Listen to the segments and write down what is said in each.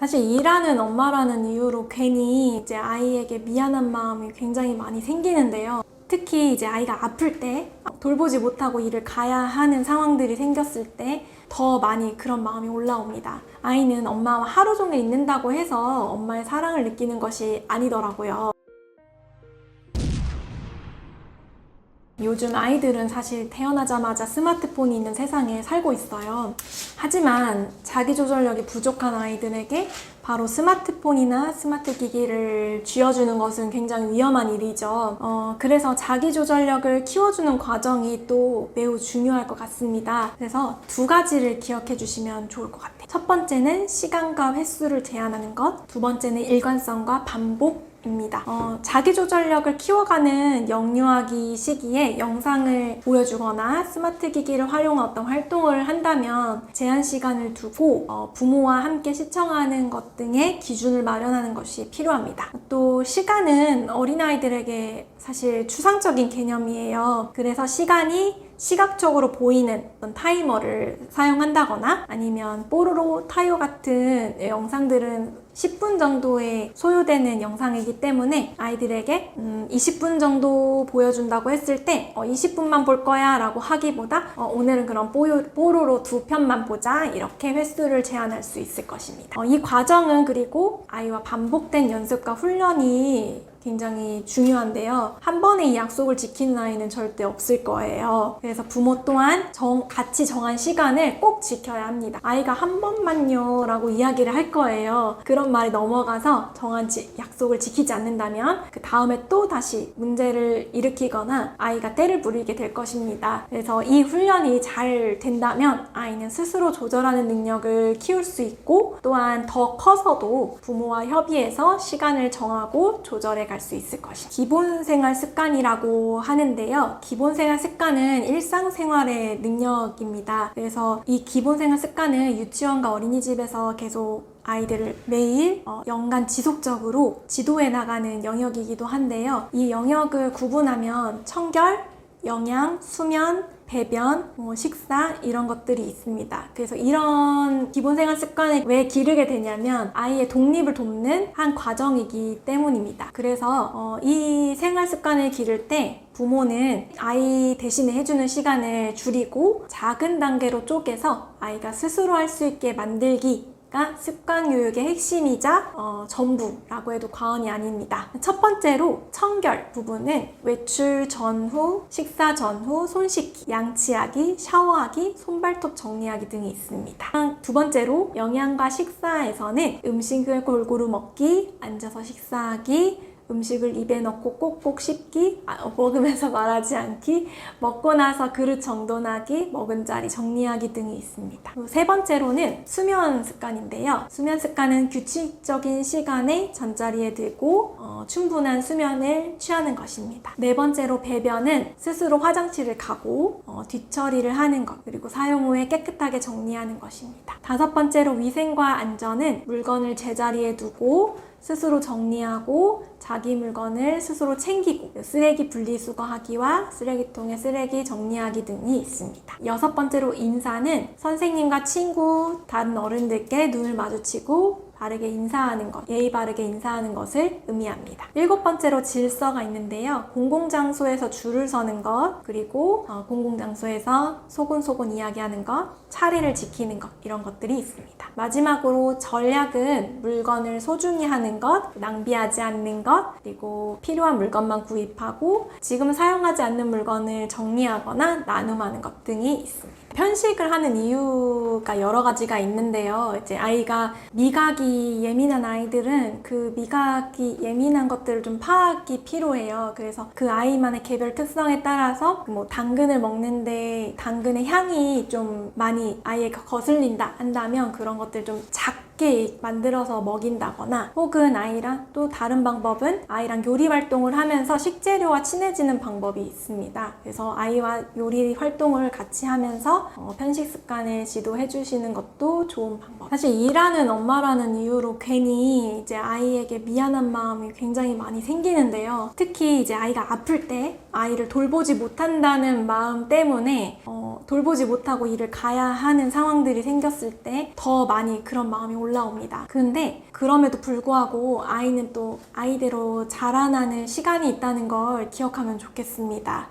사실 일하는 엄마라는 이유로 괜히 이제 아이에게 미안한 마음이 굉장히 많이 생기는데요. 특히 이제 아이가 아플 때 돌보지 못하고 일을 가야 하는 상황들이 생겼을 때 더 많이 그런 마음이 올라옵니다. 아이는 엄마와 하루 종일 있는다고 해서 엄마의 사랑을 느끼는 것이 아니더라고요. 요즘 아이들은 사실 태어나자마자 스마트폰이 있는 세상에 살고 있어요. 하지만 자기조절력이 부족한 아이들에게 바로 스마트폰이나 스마트 기기를 쥐어주는 것은 굉장히 위험한 일이죠. 그래서 자기조절력을 키워주는 과정이 또 매우 중요할 것 같습니다. 그래서 두 가지를 기억해 주시면 좋을 것 같아요. 첫 번째는 시간과 횟수를 제한하는 것, 두 번째는 일관성과 반복 입니다. 자기조절력을 키워가는 영유아기 시기에 영상을 보여주거나 스마트 기기를 활용한 어떤 활동을 한다면 제한 시간을 두고 부모와 함께 시청하는 것 등의 기준을 마련하는 것이 필요합니다. 또 시간은 어린아이들에게 사실 추상적인 개념이에요. 그래서 시간이 시각적으로 보이는 어떤 타이머를 사용한다거나 아니면 뽀로로, 타요 같은 영상들은 10분 정도에 소요되는 영상이기 때문에 아이들에게 20분 정도 보여준다고 했을 때 20분만 볼 거야 라고 하기보다 오늘은 그럼 뽀로로 2편만 보자, 이렇게 횟수를 제한할 수 있을 것입니다. 이 과정은 그리고 아이와 반복된 연습과 훈련이 굉장히 중요한데요. 한 번에 이 약속을 지키는 아이는 절대 없을 거예요. 그래서 부모 또한 같이 정한 시간을 꼭 지켜야 합니다. 아이가 한 번만요 라고 이야기를 할 거예요. 그런 말이 넘어가서 정한 약속을 지키지 않는다면 그 다음에 또 다시 문제를 일으키거나 아이가 떼를 부리게 될 것입니다. 그래서 이 훈련이 잘 된다면 아이는 스스로 조절하는 능력을 키울 수 있고 또한 더 커서도 부모와 협의해서 시간을 정하고 조절해 갈 수 있을 것입니다. 기본생활 습관이라고 하는데요. 기본생활 습관은 일상생활의 능력입니다. 그래서 이 기본생활 습관은 유치원과 어린이집에서 계속 아이들을 매일 연간 지속적으로 지도해 나가는 영역이기도 한데요. 이 영역을 구분하면 청결, 영양, 수면, 배변, 식사 이런 것들이 있습니다. 그래서 이런 기본생활 습관을 왜 기르게 되냐면 아이의 독립을 돕는 한 과정이기 때문입니다. 그래서 이 생활 습관을 기를 때 부모는 아이 대신에 해주는 시간을 줄이고 작은 단계로 쪼개서 아이가 스스로 할 수 있게 만들기 습관 교육의 핵심이자 전부라고 해도 과언이 아닙니다. 첫 번째로 청결 부분은 외출 전후, 식사 전후, 손 씻기, 양치하기, 샤워하기, 손발톱 정리하기 등이 있습니다. 두 번째로 영양과 식사에서는 음식을 골고루 먹기, 앉아서 식사하기, 음식을 입에 넣고 꼭꼭 씹기, 먹으면서 말하지 않기, 먹고 나서 그릇 정돈하기, 먹은 자리 정리하기 등이 있습니다. 세 번째로는 수면 습관인데요. 수면 습관은 규칙적인 시간에 잠자리에 들고 충분한 수면을 취하는 것입니다. 네 번째로 배변은 스스로 화장실을 가고 뒤처리를 하는 것, 그리고 사용 후에 깨끗하게 정리하는 것입니다. 다섯 번째로 위생과 안전은 물건을 제자리에 두고 스스로 정리하고 자기 물건을 스스로 챙기고 쓰레기 분리수거하기와 쓰레기통에 쓰레기 정리하기 등이 있습니다. 여섯 번째로 인사는 선생님과 친구, 다른 어른들께 눈을 마주치고 바르게 인사하는 것, 예의 바르게 인사하는 것을 의미합니다. 일곱 번째로 질서가 있는데요. 공공장소에서 줄을 서는 것, 그리고 공공장소에서 소곤소곤 이야기하는 것, 차례를 지키는 것, 이런 것들이 있습니다. 마지막으로 전략은 물건을 소중히 하는 것, 낭비하지 않는 것, 그리고 필요한 물건만 구입하고 지금 사용하지 않는 물건을 정리하거나 나눔하는 것 등이 있습니다. 편식을 하는 이유가 여러 가지가 있는데요. 이제 아이가 미각이 예민한 아이들은 그 미각이 예민한 것들을 좀 파악이 필요해요. 그래서 그 아이만의 개별 특성에 따라서 당근을 먹는데 당근의 향이 좀 많이 아이에게 거슬린다 한다면 그런 것들 좀 작게 만들어서 먹인다거나, 혹은 아이랑 또 다른 방법은 아이랑 요리 활동을 하면서 식재료와 친해지는 방법이 있습니다. 그래서 아이와 요리 활동을 같이 하면서 편식 습관을 지도해 주시는 것도 좋은 방법. 사실 일하는 엄마라는 이유로 괜히 이제 아이에게 미안한 마음이 굉장히 많이 생기는데요. 특히 이제 아이가 아플 때 아이를 돌보지 못한다는 마음 때문에 돌보지 못하고 일을 가야 하는 상황들이 생겼을 때 더 많이 그런 마음이 올라옵니다. 근데 그럼에도 불구하고 아이는 또 아이대로 자라나는 시간이 있다는 걸 기억하면 좋겠습니다.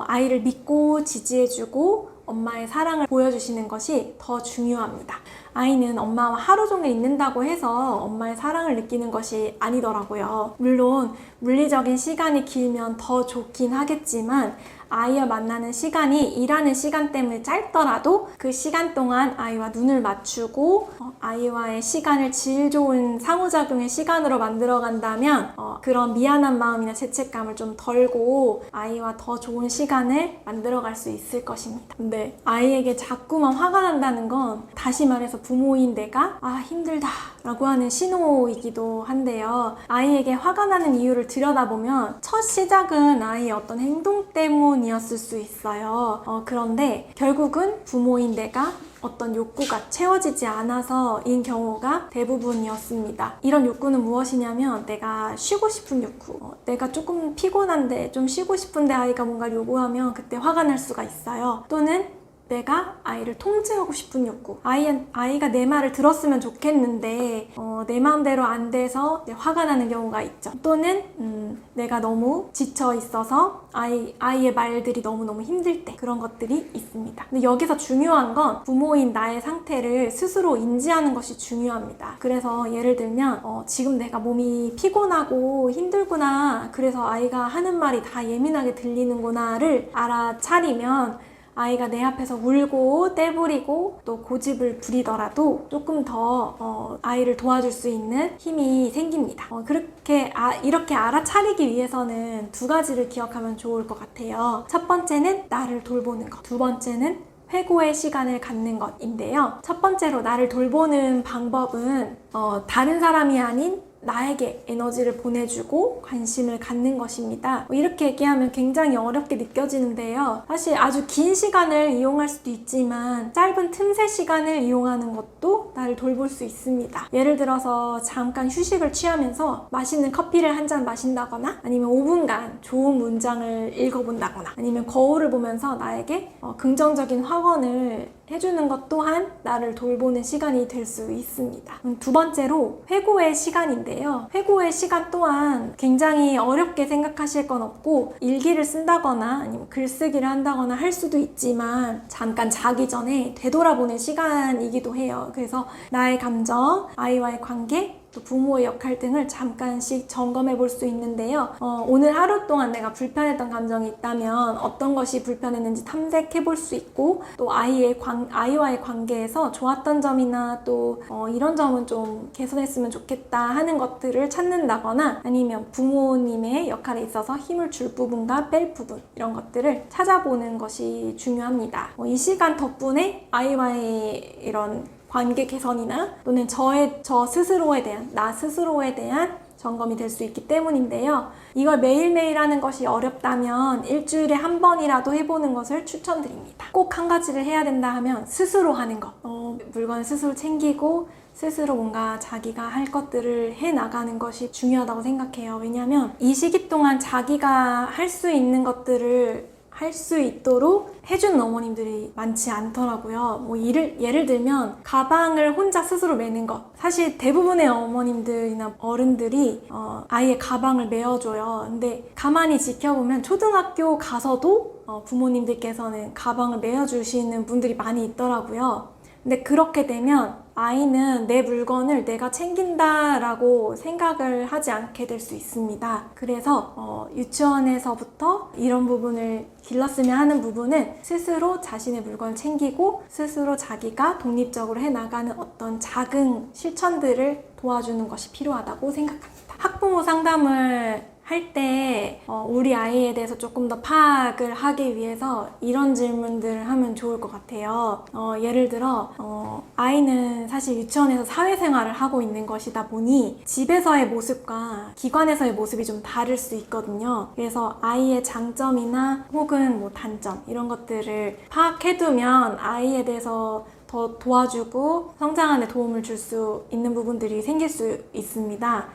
아이를 믿고 지지해주고 엄마의 사랑을 보여주시는 것이 더 중요합니다. 아이는 엄마와 하루 종일 있는다고 해서 엄마의 사랑을 느끼는 것이 아니더라고요. 물론 물리적인 시간이 길면 더 좋긴 하겠지만 아이와 만나는 시간이 일하는 시간 때문에 짧더라도 그 시간 동안 아이와 눈을 맞추고 아이와의 시간을 질 좋은 상호작용의 시간으로 만들어 간다면 그런 미안한 마음이나 죄책감을 좀 덜고 아이와 더 좋은 시간을 만들어 갈 수 있을 것입니다. 근데 아이에게 자꾸만 화가 난다는 건 다시 말해서 부모인 내가 힘들다 라고 하는 신호이기도 한데요. 아이에게 화가 나는 이유를 들여다보면 첫 시작은 아이의 어떤 행동 때문이었을 수 있어요. 그런데 결국은 부모인 내가 어떤 욕구가 채워지지 않아서인 경우가 대부분이었습니다. 이런 욕구는 무엇이냐면 내가 쉬고 싶은 욕구, 내가 조금 피곤한데 좀 쉬고 싶은데 아이가 뭔가 요구하면 그때 화가 날 수가 있어요. 또는 내가 아이를 통제하고 싶은 욕구, 아이가 내 말을 들었으면 좋겠는데 내 마음대로 안 돼서 화가 나는 경우가 있죠. 또는 내가 너무 지쳐 있어서 아이의 말들이 너무너무 힘들 때 그런 것들이 있습니다. 근데 여기서 중요한 건 부모인 나의 상태를 스스로 인지하는 것이 중요합니다. 그래서 예를 들면 지금 내가 몸이 피곤하고 힘들구나, 그래서 아이가 하는 말이 다 예민하게 들리는구나를 알아차리면 아이가 내 앞에서 울고 떼부리고 또 고집을 부리더라도 조금 더 아이를 도와줄 수 있는 힘이 생깁니다. 이렇게 알아차리기 위해서는 두 가지를 기억하면 좋을 것 같아요. 첫 번째는 나를 돌보는 것, 두 번째는 회고의 시간을 갖는 것인데요. 첫 번째로 나를 돌보는 방법은 다른 사람이 아닌 나에게 에너지를 보내주고 관심을 갖는 것입니다. 이렇게 얘기하면 굉장히 어렵게 느껴지는데요. 사실 아주 긴 시간을 이용할 수도 있지만 짧은 틈새 시간을 이용하는 것도 나를 돌볼 수 있습니다. 예를 들어서 잠깐 휴식을 취하면서 맛있는 커피를 한 잔 마신다거나 아니면 5분간 좋은 문장을 읽어본다거나 아니면 거울을 보면서 나에게 긍정적인 확언을 해주는 것 또한 나를 돌보는 시간이 될 수 있습니다. 두 번째로 회고의 시간인데요. 회고의 시간 또한 굉장히 어렵게 생각하실 건 없고 일기를 쓴다거나 아니면 글쓰기를 한다거나 할 수도 있지만 잠깐 자기 전에 되돌아보는 시간이기도 해요. 그래서 나의 감정, 아이와의 관계, 또 부모의 역할 등을 잠깐씩 점검해 볼 수 있는데요. 오늘 하루 동안 내가 불편했던 감정이 있다면 어떤 것이 불편했는지 탐색해 볼 수 있고 또 아이와의 관계에서 좋았던 점이나 또 이런 점은 좀 개선했으면 좋겠다 하는 것들을 찾는다거나 아니면 부모님의 역할에 있어서 힘을 줄 부분과 뺄 부분 이런 것들을 찾아보는 것이 중요합니다. 이 시간 덕분에 아이와의 이런 관계 개선이나 또는 나 스스로에 대한 점검이 될 수 있기 때문인데요. 이걸 매일매일 하는 것이 어렵다면 일주일에 한 번이라도 해보는 것을 추천드립니다. 꼭 한 가지를 해야 된다 하면 스스로 하는 것. 물건을 스스로 챙기고 스스로 뭔가 자기가 할 것들을 해나가는 것이 중요하다고 생각해요. 왜냐하면 이 시기 동안 자기가 할 수 있는 것들을 할 수 있도록 해주는 어머님들이 많지 않더라고요. 예를 들면 가방을 혼자 스스로 매는 것. 사실 대부분의 어머님들이나 어른들이 아이의 가방을 메어줘요. 근데 가만히 지켜보면 초등학교 가서도 부모님들께서는 가방을 메어주시는 분들이 많이 있더라고요. 근데 그렇게 되면 아이는 내 물건을 내가 챙긴다라고 생각을 하지 않게 될 수 있습니다. 그래서 유치원에서부터 이런 부분을 길렀으면 하는 부분은 스스로 자신의 물건을 챙기고 스스로 자기가 독립적으로 해나가는 어떤 작은 실천들을 도와주는 것이 필요하다고 생각합니다. 학부모 상담을 할 때 우리 아이에 대해서 조금 더 파악을 하기 위해서 이런 질문들을 하면 좋을 것 같아요. 예를 들어 아이는 사실 유치원에서 사회생활을 하고 있는 것이다 보니 집에서의 모습과 기관에서의 모습이 좀 다를 수 있거든요. 그래서 아이의 장점이나 혹은 단점 이런 것들을 파악해두면 아이에 대해서 더 도와주고 성장하는 데 도움을 줄 수 있는 부분들이 생길 수 있습니다.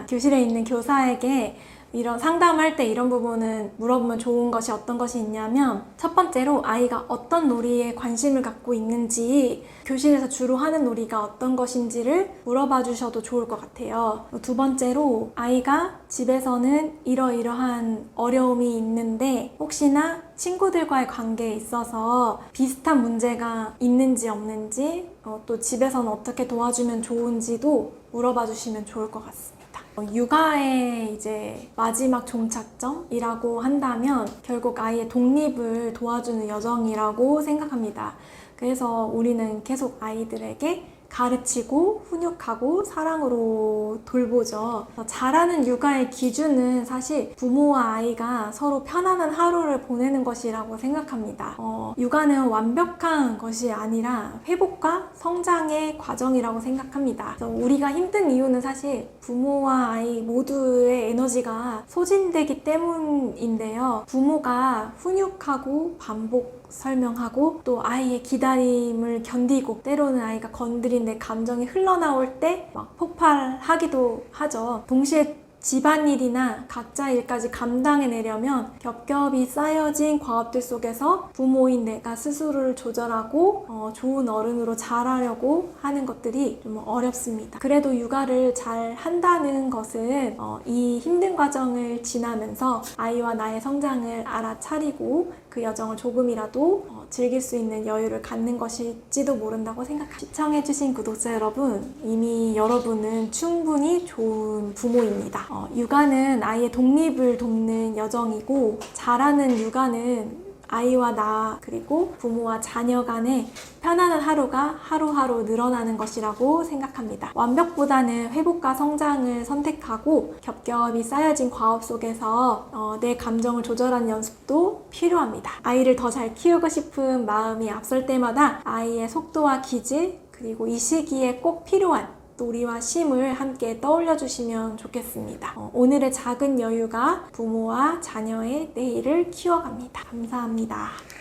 교실에 있는 교사에게 이런 상담할 때 이런 부분은 물어보면 좋은 것이 어떤 것이 있냐면, 첫 번째로 아이가 어떤 놀이에 관심을 갖고 있는지, 교실에서 주로 하는 놀이가 어떤 것인지를 물어봐 주셔도 좋을 것 같아요. 두 번째로 아이가 집에서는 이러이러한 어려움이 있는데 혹시나 친구들과의 관계에 있어서 비슷한 문제가 있는지 없는지, 또 집에서는 어떻게 도와주면 좋은지도 물어봐 주시면 좋을 것 같습니다. 육아의 이제 마지막 종착점이라고 한다면 결국 아이의 독립을 도와주는 여정이라고 생각합니다. 그래서 우리는 계속 아이들에게 가르치고 훈육하고 사랑으로 돌보죠. 잘하는 육아의 기준은 사실 부모와 아이가 서로 편안한 하루를 보내는 것이라고 생각합니다. 육아는 완벽한 것이 아니라 회복과 성장의 과정이라고 생각합니다. 그래서 우리가 힘든 이유는 사실 부모와 아이 모두의 에너지가 소진되기 때문인데요. 부모가 훈육하고 반복 설명하고 또 아이의 기다림을 견디고, 때로는 아이가 건드린 내 감정이 흘러나올 때 막 폭발하기도 하죠. 동시에 집안일이나 각자 일까지 감당해내려면 겹겹이 쌓여진 과업들 속에서 부모인 내가 스스로를 조절하고 좋은 어른으로 자라려고 하는 것들이 좀 어렵습니다. 그래도 육아를 잘 한다는 것은 이 힘든 과정을 지나면서 아이와 나의 성장을 알아차리고 그 여정을 조금이라도 즐길 수 있는 여유를 갖는 것일지도 모른다고 생각합니다. 시청해주신 구독자 여러분, 이미 여러분은 충분히 좋은 부모입니다. 육아는 아이의 독립을 돕는 여정이고, 잘하는 육아는 아이와 나 그리고 부모와 자녀 간의 편안한 하루가 하루하루 늘어나는 것이라고 생각합니다. 완벽보다는 회복과 성장을 선택하고 겹겹이 쌓여진 과업 속에서 내 감정을 조절하는 연습도 필요합니다. 아이를 더 잘 키우고 싶은 마음이 앞설 때마다 아이의 속도와 기질, 그리고 이 시기에 꼭 필요한 놀이와 쉼을 함께 떠올려 주시면 좋겠습니다. 오늘의 작은 여유가 부모와 자녀의 내일을 키워갑니다. 감사합니다.